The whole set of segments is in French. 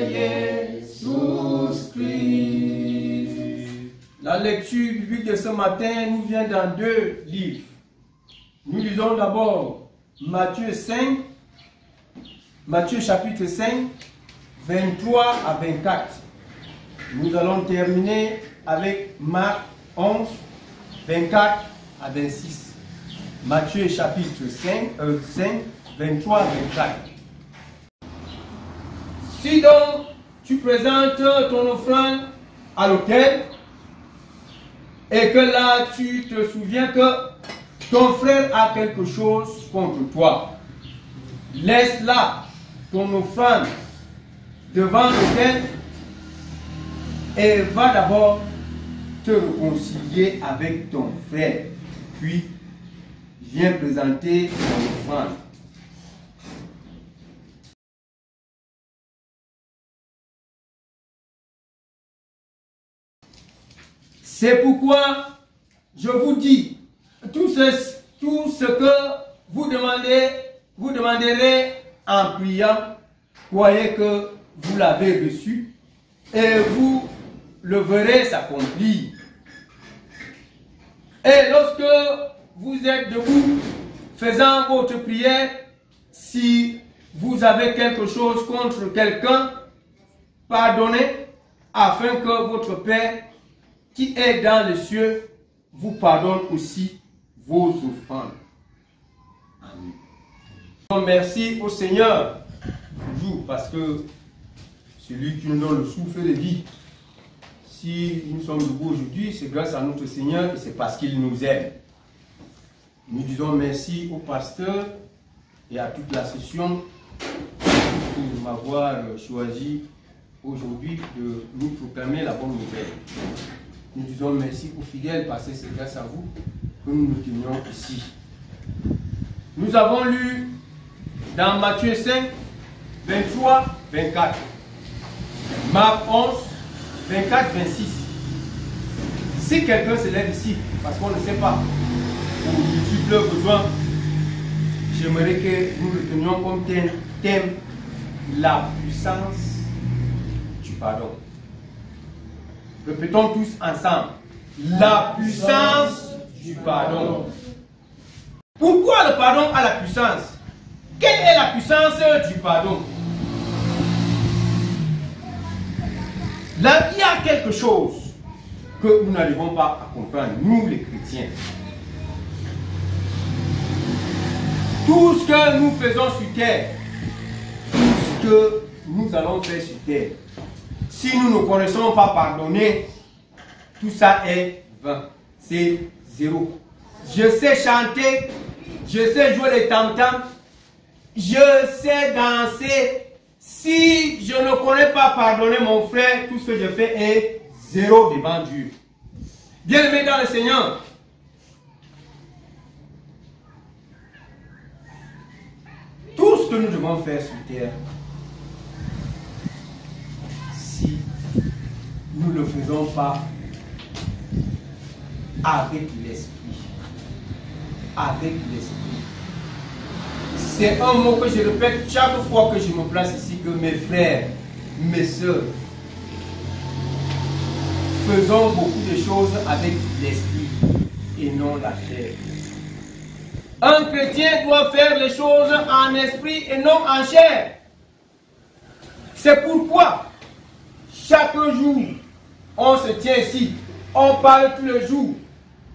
Jésus-Christ. La lecture biblique de ce matin nous vient dans deux livres. Nous lisons d'abord Matthieu 5, Matthieu chapitre 5, 23 à 24. Nous allons terminer avec Marc 11, 24 à 26. Matthieu chapitre 5, 23 à 24. Si donc tu présentes ton offrande à l'autel et que là tu te souviens que ton frère a quelque chose contre toi, laisse là ton offrande devant l'autel et va d'abord te réconcilier avec ton frère, puis viens présenter ton offrande. C'est pourquoi je vous dis, tout ce que vous demanderez en priant, croyez que vous l'avez reçu et vous le verrez s'accomplir. Et lorsque vous êtes debout, faisant votre prière, si vous avez quelque chose contre quelqu'un, pardonnez, afin que votre Père qui est dans les cieux vous pardonne aussi vos offrandes. Amen. Merci au Seigneur, toujours, parce que c'est lui qui nous donne le souffle de vie. Si nous sommes debout aujourd'hui, c'est grâce à notre Seigneur et c'est parce qu'il nous aime. Nous disons merci au pasteur et à toute la session pour m'avoir choisi aujourd'hui de nous proclamer la bonne nouvelle. Nous disons merci aux fidèles parce que c'est grâce à vous que nous nous tenions ici. Nous avons lu dans Matthieu 5, 23, 24. Marc 11, 24, 26. Si quelqu'un se lève ici, parce qu'on ne sait pas où YouTube a besoin, j'aimerais que nous le tenions comme thème la puissance du pardon. Répétons tous ensemble. La puissance du pardon. Pourquoi le pardon a la puissance? Quelle est la puissance du pardon? Là, il y a quelque chose que nous n'arrivons pas à comprendre, nous les chrétiens. Tout ce que nous faisons sur terre, tout ce que nous allons faire sur terre, si nous ne connaissons pas pardonner, tout ça est vain. C'est zéro. Je sais chanter, je sais jouer les tam-tams, je sais danser. Si je ne connais pas pardonner mon frère, tout ce que je fais est zéro devant Dieu. Bien-aimés dans le Seigneur, tout ce que nous devons faire sur terre, si nous ne le faisons pas avec l'esprit, c'est un mot que je répète chaque fois que je me place ici, que mes frères, mes soeurs, faisons beaucoup de choses avec l'esprit et non la chair. Un chrétien doit faire les choses en esprit et non en chair. C'est pourquoi chaque jour, on se tient ici, on parle tous les jours.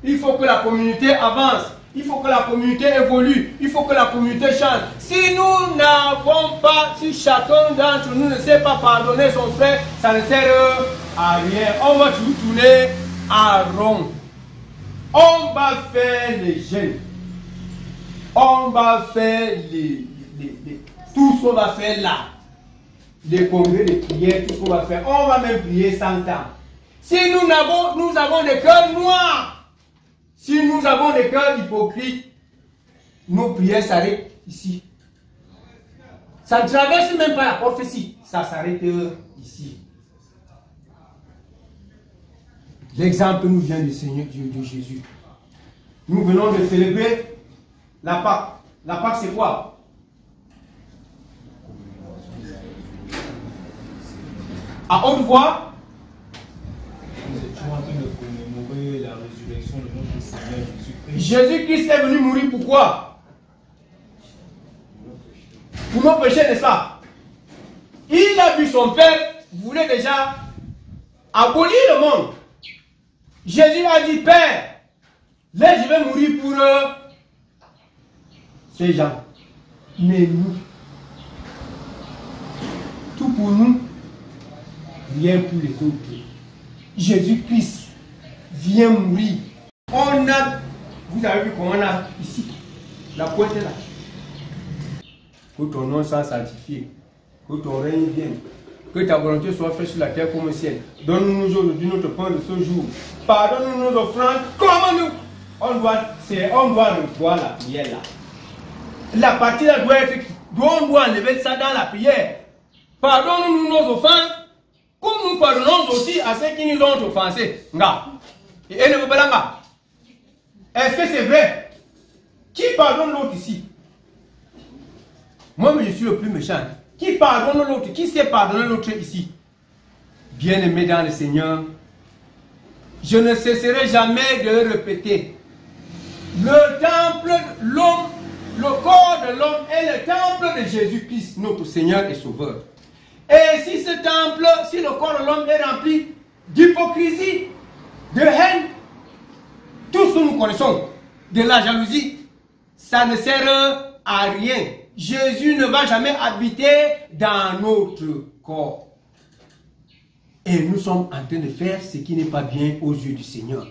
Il faut que la communauté avance, il faut que la communauté évolue, il faut que la communauté change. Si nous n'avons pas, si chacun d'entre nous ne sait pas pardonner son frère, ça ne sert à rien. On va toujours tourner en rond. On va faire les jeûnes. On va faire tout ce qu'on va faire là. Les congrès de prière, tout ce qu'on va faire. On va même prier 100 ans. Si nous avons des cœurs noirs, si nous avons des cœurs hypocrites, nos prières s'arrêtent ici. Ça ne traverse même pas la porte ici. Ça s'arrête ici. L'exemple nous vient du Seigneur de Jésus. Nous venons de célébrer la Pâque. La Pâque, c'est quoi? à haute voix. Nous étions en train de commémorer la résurrection de notre Seigneur Jésus-Christ. Jésus-Christ est venu mourir pourquoi? Pour nos péchés, n'est-ce pas? Il a vu son Père voulait déjà abolir le monde. Jésus a dit, Père, là je vais mourir pour ces gens. Mais nous, tout pour nous, rien pour les autres. Jésus-Christ vient mourir. On a, vous avez vu comment on a ici, la pointe est là. Que ton nom soit sanctifié, que ton règne vienne, que ta volonté soit faite sur la terre comme au ciel. Donne-nous aujourd'hui notre pain de ce jour. Pardonne-nous nos offrandes. Comment nous? On doit revoir la prière là. La partie là doit être, on doit enlever ça dans la prière. Pardonne-nous nos offenses, comme nous pardonnons aussi à ceux qui nous ont offensés. Est-ce que c'est vrai? Qui pardonne l'autre ici? Moi, je suis le plus méchant. Qui pardonne l'autre? Qui sait pardonner l'autre ici? Bien-aimé dans le Seigneur, je ne cesserai jamais de le répéter. Le temple, l'homme, le corps de l'homme est le temple de Jésus-Christ, notre Seigneur et Sauveur. Et si ce temple, si le corps de l'homme est rempli d'hypocrisie, de haine, tout ce que nous connaissons, de la jalousie, ça ne sert à rien. Jésus ne va jamais habiter dans notre corps. Et nous sommes en train de faire ce qui n'est pas bien aux yeux du Seigneur.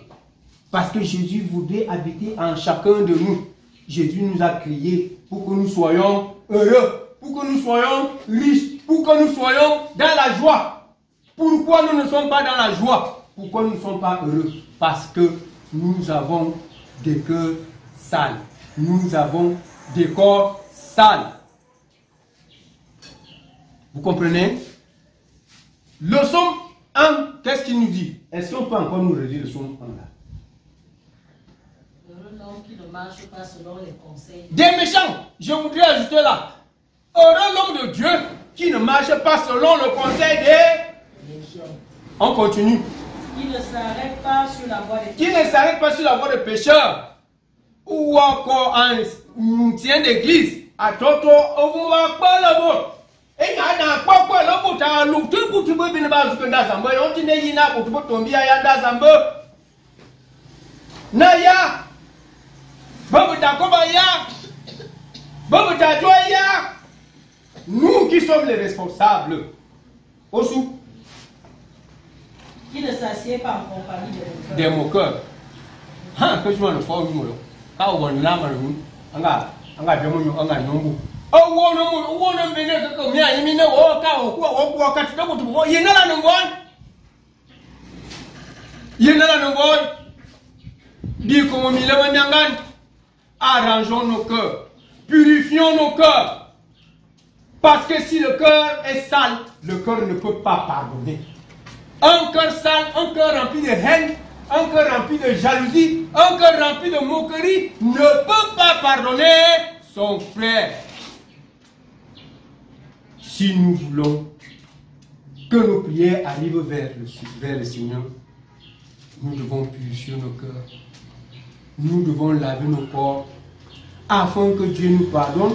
Parce que Jésus voudrait habiter en chacun de nous. Jésus nous a créés pour que nous soyons heureux, pour que nous soyons riches, pour que nous soyons dans la joie. Pourquoi nous ne sommes pas dans la joie? Pourquoi nous ne sommes pas heureux? Parce que nous avons des cœurs sales. Nous avons des corps sales. Vous comprenez? Le psaume 1, qu'est-ce qu'il nous dit? Est-ce qu'on peut encore nous redire le psaume 1 là? L'homme qui ne marche pas selon les conseils des méchants. Je voudrais ajouter là. Heureux l'homme de Dieu qui ne marche pas selon le conseil des méchants. On continue. Qui ne s'arrête pas sur la voie des Qui ne s'arrête pas sur la voie des pécheurs. Ou encore un tient d'église. À Toto, on va pas la voie. Et il y a un quoi là pour ta loup. Tout pour tu peux bien bas que dans Zambé. On dit n'est pas pour tu peux tomber à dans Zambé. Naya. Nous qui sommes les responsables. Osu. Qui ne s'assied pas en compagnie des moqueurs. Que je m'en fous du mot. Quand on l'a mal, on a bien mon on a non. Oh, on a venu comme ya, il m'a oh, quand on quatre temps pour il y en a là non il y en a là non dis comme il a mandangan. Arrangeons nos cœurs, purifions nos cœurs. Parce que si le cœur est sale, le cœur ne peut pas pardonner. Un cœur sale, un cœur rempli de haine, un cœur rempli de jalousie, un cœur rempli de moquerie ne peut pas pardonner son frère. Si nous voulons que nos prières arrivent vers le Seigneur, nous devons purifier nos cœurs. Nous devons laver nos corps afin que Dieu nous pardonne.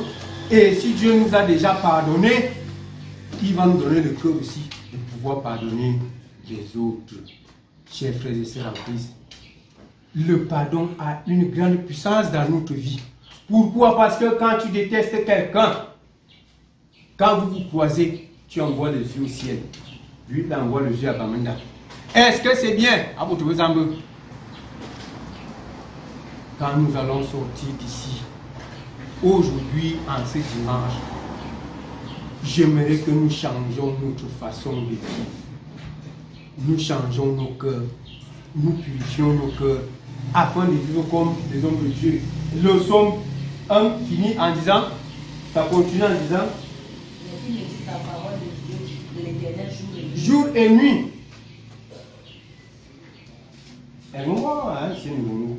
Et si Dieu nous a déjà pardonné, il va nous donner le cœur aussi de pouvoir pardonner les autres. Chers frères et sœurs en Christ, le pardon a une grande puissance dans notre vie. Pourquoi? Parce que quand tu détestes quelqu'un, quand vous vous croisez, tu envoies les yeux au ciel. Lui, il envoie les yeux à Bamenda. Est-ce que c'est bien? Quand nous allons sortir d'ici, aujourd'hui, en ce dimanche, j'aimerais que nous changions notre façon de vivre. Nous changeons nos cœurs, nous purifions nos cœurs, afin de vivre comme les hommes de Dieu. Le psaume 1 finit en disant, ça continue en disant, la parole de Dieu, de l'Éternel jour et nuit. Et nous, c'est nous,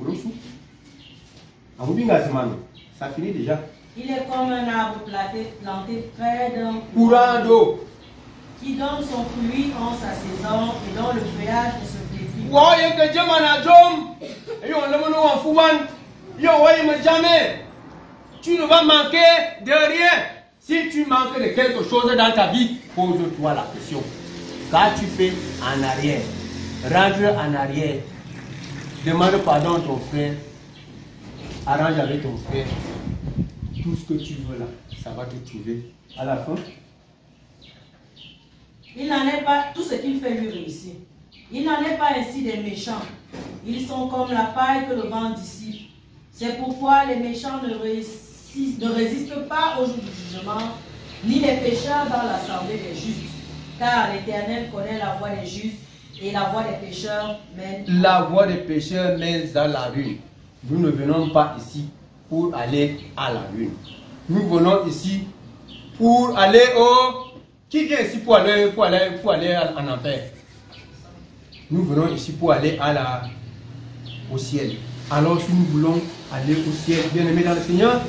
ça finit déjà. Il est comme un arbre planté près d'un courant d'eau. qui donne son fruit en sa saison et dont le feuillage ne se flétrit pas. Ouais, que Dieu m'en a dit, et on le montre en fouman, yo, ouais, mais jamais. Tu ne vas manquer de rien. Si tu manques de quelque chose dans ta vie, pose-toi la question. Qu'as-tu fait en arrière? Rentre en arrière. Demande pardon à ton frère. Arrange avec ton frère. Tout ce que tu veux là, ça va te trouver à la fin. Il n'en est pas, tout ce qu'il fait lui réussit. Il n'en est pas ainsi des méchants. Ils sont comme la paille que le vent dissipe. C'est pourquoi les méchants ne résistent pas au jour du jugement, ni les pécheurs dans l'assemblée des justes. Car l'Éternel connaît la voie des justes et la voie des pécheurs mène. La voie des pécheurs mène dans la ruine. Nous ne venons pas ici pour aller à la ruine. Nous venons ici pour aller au... Qui vient ici pour aller en enfer? Nous venons ici pour aller au ciel. Alors si nous voulons aller au ciel, bien aimés dans le Seigneur,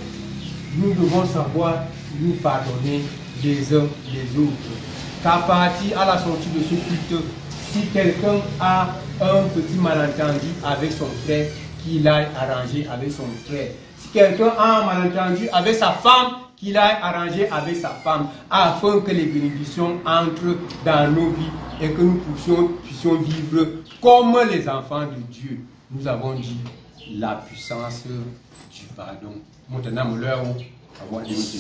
nous devons savoir nous pardonner les uns les autres. Qu'à partir à la sortie de ce culte, si quelqu'un a un petit malentendu avec son frère, qu'il aille arranger avec son frère. Si quelqu'un a un malentendu avec sa femme, qu'il aille arranger avec sa femme, afin que les bénédictions entrent dans nos vies et que nous puissions vivre comme les enfants de Dieu. Nous avons dit la puissance du pardon. Maintenant, nous leur avons limité.